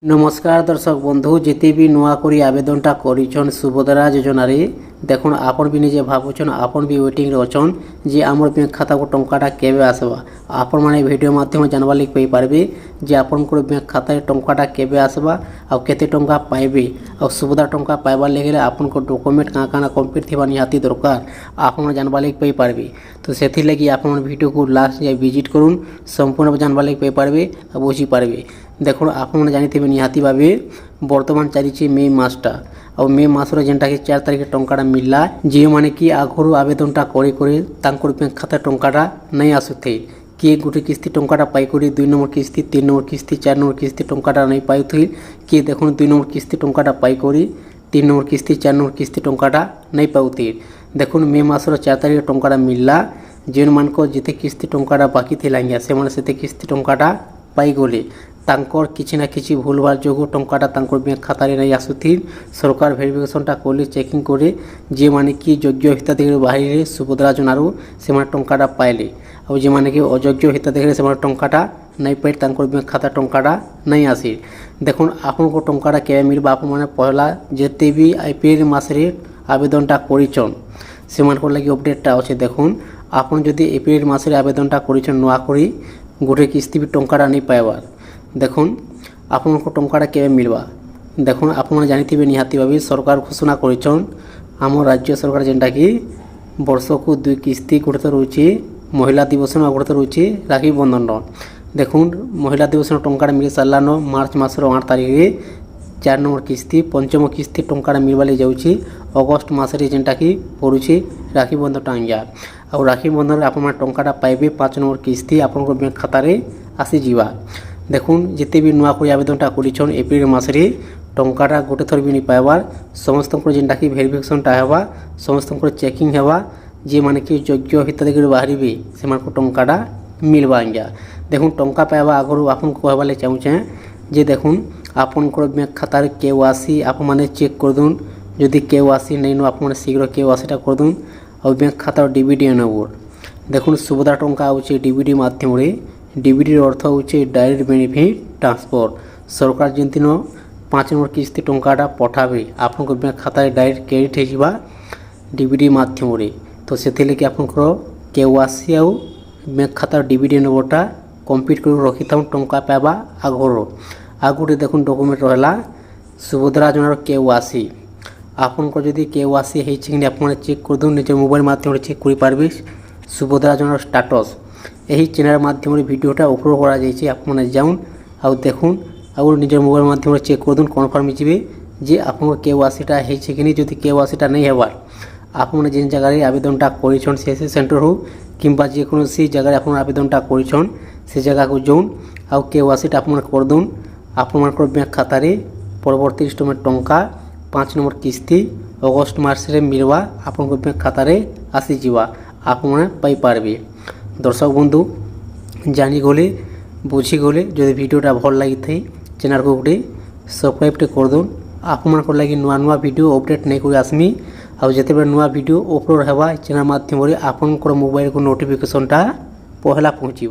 नमस्कार दर्शक बंधु जिते भी नुआ करी आवेदनटा करिछन सुभद्रा योजनारे देखुन आपन भी निजे भाबुछन आपन भी वेटिंग रे अछन जे हमर बैंक खाता को टंकाटा केबे आसबा आपन माने वीडियो माध्यम जानवा लिख पई पारबे जे आपन को बैंक खाता रे टंकाटा केबे आसबा आ केते टंका पाइबे आ सुभद्रा टंका पाइबा लेगे आपन को डॉक्यूमेंट काना कंप्लीट थिबा निहाती दरकार आपन जानवा लिख पई पारबे तो सेथि लागि आपन वीडियो को लास्ट जाय विजिट करूँ संपूर्ण जानवा लिख पई पारबे आ बुझी पारबे देखो आपन जानिथिबे निहाती भाबे बर्तमान चली मे मासटा और मे मासर जेनटा कि 4 तारिख टंकाटा मिलला जे माने कि आगरू आवेदनटा करे करे तांकर बैंक खाता टंकाटा नहीं आसुथे किए गोटे किस्ती टंकाटा पाई करी 2 नंबर किस्ती 3 नंबर किस्ती 4 नंबर किस्ती टंकाटा नहीं पाउथि किए देखो 2 नंबर किस्ती टंकाटा पाई करी 3 नंबर किस्ती 4 नंबर किस्ती टंकाटा नहीं पाउथि देखो मे मासर 4 तारिख टंकाटा मिलला जेन मानको जिते किस्ती टंकाटा बाकी थिला से माने सेते किस्ती टंकाटा पाई गले तांकर किछि ना किछि भूलभाल जोगु टंकाटा तांकर बैंक खाता रे नहीं आसुथि सरकार भेरिफिकेशनटा कोली चेकिंग करे जे माने कि योग्य हिताधिकारी बाहरी सुभद्रा योजनारू से माने टंकाटा पाइले और जे माने कि अयोग्य हिताधिकारी से माने टंकाटा नहीं पाइ तांकर बैंक खाता टंकाटा नहीं आसी देखुन आपन को टंकाटा केबे मिलबा आपन माने पहला जेते भी आईपीएल मास रे आवेदनटा करिछन से मानकर लागि अपडेटटा अछि देखुन आपन जदि एप्रिल मास रे आवेदनटा करिछन नुआ करी गोटे किस्ती भी टंकाटा नहीं पाइबार देखुन आपन को टंकाटा केबे मिलबा देखुन आपन जानिथिबे निहाती भाबे सरकार घोषणा करिछन आम राज्य सरकार जेनटा कि वर्ष को 2 किस्ती गोटे तो रहउछि महिला दिवस में गोटे तो रहउछि राखी बंधन देखुन महिला दिवस टंकाटा मिल सारलान मार्च मासर 8 तारिख रे 4 नंबर किस्ती पंचम किस्ती टंकाटा मिलबाले जाउछि अगस्त मासरे जेनटा कि पड़ुछि राखी बंधन टांगिया और राखी बंधन रे आपन टंकाटा पाइबे 5 नंबर किस्ती आपन को बैंक खाता रे आसी जीवा देखुन जिते भी नुआ कोई आवेदनटा करिछन एप्रिल मासरे टंकाटा गोटे थर भी नहीं पाइबार समस्त जेनटा कि भेरिफिकेशनटा हेबा समस्त चेकिंग हेबा जे माने कि योग्य हिताधिकारी बाहरिबे से मानको टंकाटा मिलबा आज्ञा देखुन टंका पाइबा आगरू आपन को कहबाले चाहूछे जे देखुन आपन को बैंक खाता रे केवासी आप माने चेक कर दुन यदि केवासी नहीं नो आप माने शीघ्र केवासीटा कर दुन और बैंक खाता डीबीडी अनबोर्ड देखुन सुभद्रा टंका आउचे डीबीडी माध्यम रे डीबीडी अर्थ होचे डायरेक्ट बेनिफिट ट्रांसफर सरकार जिन 5 नंबर किस्ती टंकाटा पठाबे आपन को बैंक खाता रे डायरेक्ट क्रेडिट हे जिबा डीबीडी माध्यम रे तो सेथि लेके आपन को केवासी आउ बैंक खाता डीबीडी नंबरटा कंप्लीट कर रखि थाउ टंका पाबा आगुटे देखुन डॉक्यूमेंट रहला सुभद्रा योजनार केवासी आपन को जदि केवासी हे छिन आपन चेक कर दउ निज मोबाइल माध्यम रे चेक करि पारबे सुभद्रा योजनार स्टेटस यही चैनल माध्यम रे वीडियोटा अपलोड करा जायछि आपन जाउन आ देखुन और निज मोबाइल माध्यम रे चेक कर दुन कन्फर्म जिबे जे आपन केवासीटा हे छि कि नै जदि केवासीटा नै हेबार आपन जेन जगह रे आवेदनटा करिछन सीएससी सेंटर हो किंबा जे कोनोसी जगह रे आपन आवेदनटा करिछन से जगह को जोन आ केवासीटा आपन कर दुन आपन बैंक खाता रे परवर्ती स्टेटमेंट टंका 5 नंबर किस्ती अगस्त मास रे मिलवा आपन बैंक खाता रे आसी जीवा आपन पाई पारबे दर्शक बंधु जानी गले बुझी गले जदि वीडियोटा भल लगी थई चैनल को गोटे सब्सक्राइब कर दउन आपन को लगी नुआ नुआ वीडियो अपडेट नहीं कर आसमी और जते बेले नुआ वीडियो अपलोड हेबा चैनल माध्यम रे आपन को मोबाइल को नोटिफिकेशनटा पहला पहुंचीबा।